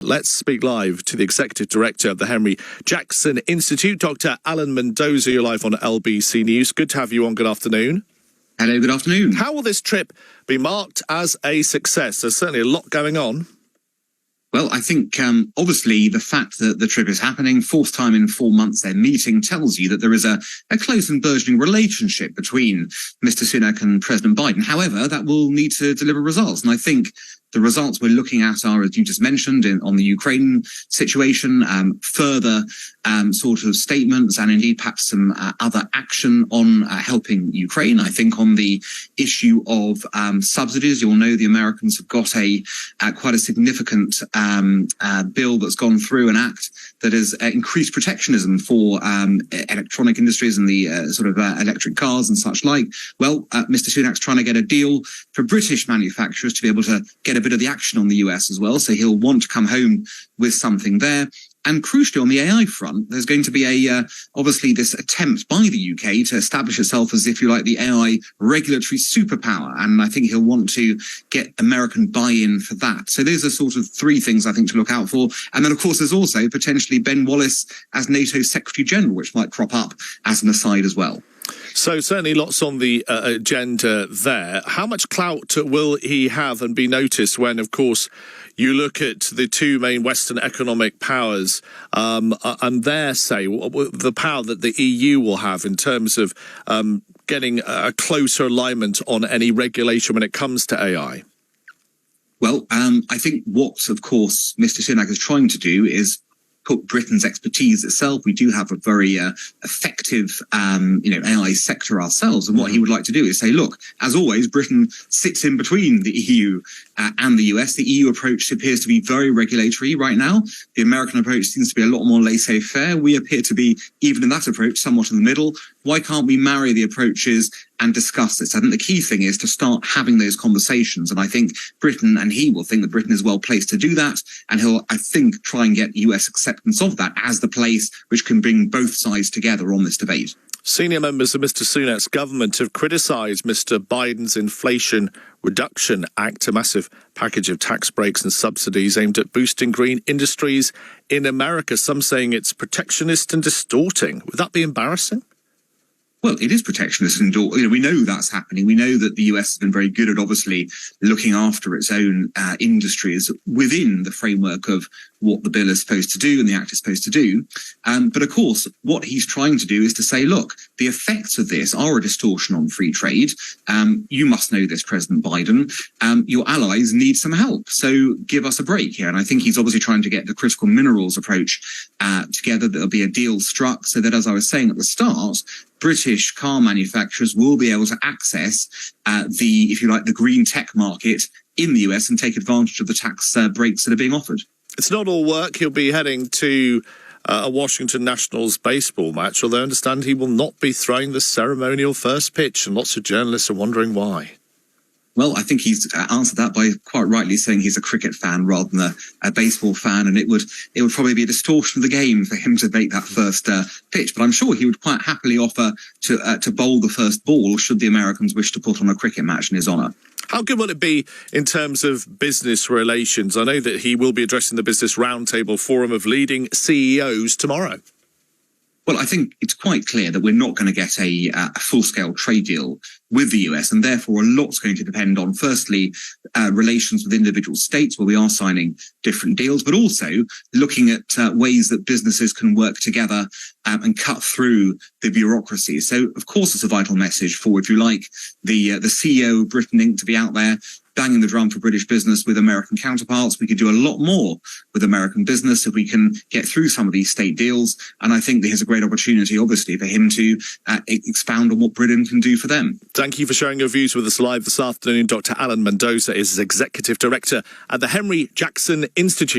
Let's speak live to the Executive Director of the Henry Jackson Institute, Dr. Alan Mendoza. You're live on LBC News. Good to have you on. Good afternoon. Hello, good afternoon. How will this trip be marked as a success? There's certainly a lot going on. Well, I think obviously the fact that the trip is happening, fourth time in 4 months they're meeting, tells you that there is a close and burgeoning relationship between Mr. Sunak and President Biden. However, that will need to deliver results. And I think the results we're looking at are, as you just mentioned, on the Ukraine situation, further sort of statements and indeed perhaps some other action on helping Ukraine. I think on the issue of subsidies, you'll know the Americans have got quite a significant bill that's gone through, an act that has increased protectionism for electronic industries and the sort of electric cars and such like. Well, Mr. Sunak's trying to get a deal for British manufacturers to be able to get a bit of the action on the US as well. So he'll want to come home with something there. And crucially, on the AI front, there's going to be obviously this attempt by the UK to establish itself as, if you like, the AI regulatory superpower. And I think he'll want to get American buy-in for that. So those are sort of three things I think to look out for. And then, of course, there's also potentially Ben Wallace as NATO Secretary General, which might crop up as an aside as well. So certainly lots on the agenda there. How much clout will he have and be noticed when, of course, you look at the two main Western economic powers and their say, the power that the EU will have in terms of getting a closer alignment on any regulation when it comes to AI? Well, I think what, of course, Mr. Sunak is trying to do is put Britain's expertise itself. We do have a very effective, AI sector ourselves. And what he would like to do is say, look, as always, Britain sits in between the EU and the US. The EU approach appears to be very regulatory right now. The American approach seems to be a lot more laissez-faire. We appear to be, even in that approach, somewhat in the middle. Why can't we marry the approaches and discuss this? I think the key thing is to start having those conversations. And I think Britain, and he will think that Britain is well placed to do that. And he'll, I think, try and get US acceptance of that as the place which can bring both sides together on this debate. Senior members of Mr. Sunak's government have criticised Mr. Biden's Inflation Reduction Act, a massive package of tax breaks and subsidies aimed at boosting green industries in America. Some saying it's protectionist and distorting. Would that be embarrassing? Well, it is protectionist, and we know that's happening. We know that the US has been very good at obviously looking after its own industries within the framework of what the bill is supposed to do and the act is supposed to do. But of course, what he's trying to do is to say, look, the effects of this are a distortion on free trade. You must know this, President Biden. Your allies need some help. So give us a break here. And I think he's obviously trying to get the critical minerals approach together. There'll be a deal struck so that, as I was saying at the start, British car manufacturers will be able to access the green tech market in the US and take advantage of the tax breaks that are being offered. It's not all work. He'll be heading to a Washington Nationals baseball match, although I understand he will not be throwing the ceremonial first pitch, and lots of journalists are wondering why. Well, I think he's answered that by quite rightly saying he's a cricket fan rather than a baseball fan, and it would probably be a distortion of the game for him to make that first pitch. But I'm sure he would quite happily offer to bowl the first ball should the Americans wish to put on a cricket match in his honour. How good will it be in terms of business relations? I know that he will be addressing the Business Roundtable Forum of leading CEOs tomorrow. Well, I think it's quite clear that we're not going to get a full-scale trade deal with the US, and therefore a lot's going to depend on, firstly, relations with individual states where we are signing different deals, but also looking at ways that businesses can work together and cut through the bureaucracy. So, of course, it's a vital message for, if you like, the CEO of Britain Inc. to be out there banging the drum for British business with American counterparts. We could do a lot more with American business if we can get through some of these state deals. And I think there's a great opportunity, obviously, for him to expound on what Britain can do for them. Thank you for sharing your views with us live this afternoon. Dr. Alan Mendoza is Executive Director at the Henry Jackson Institute.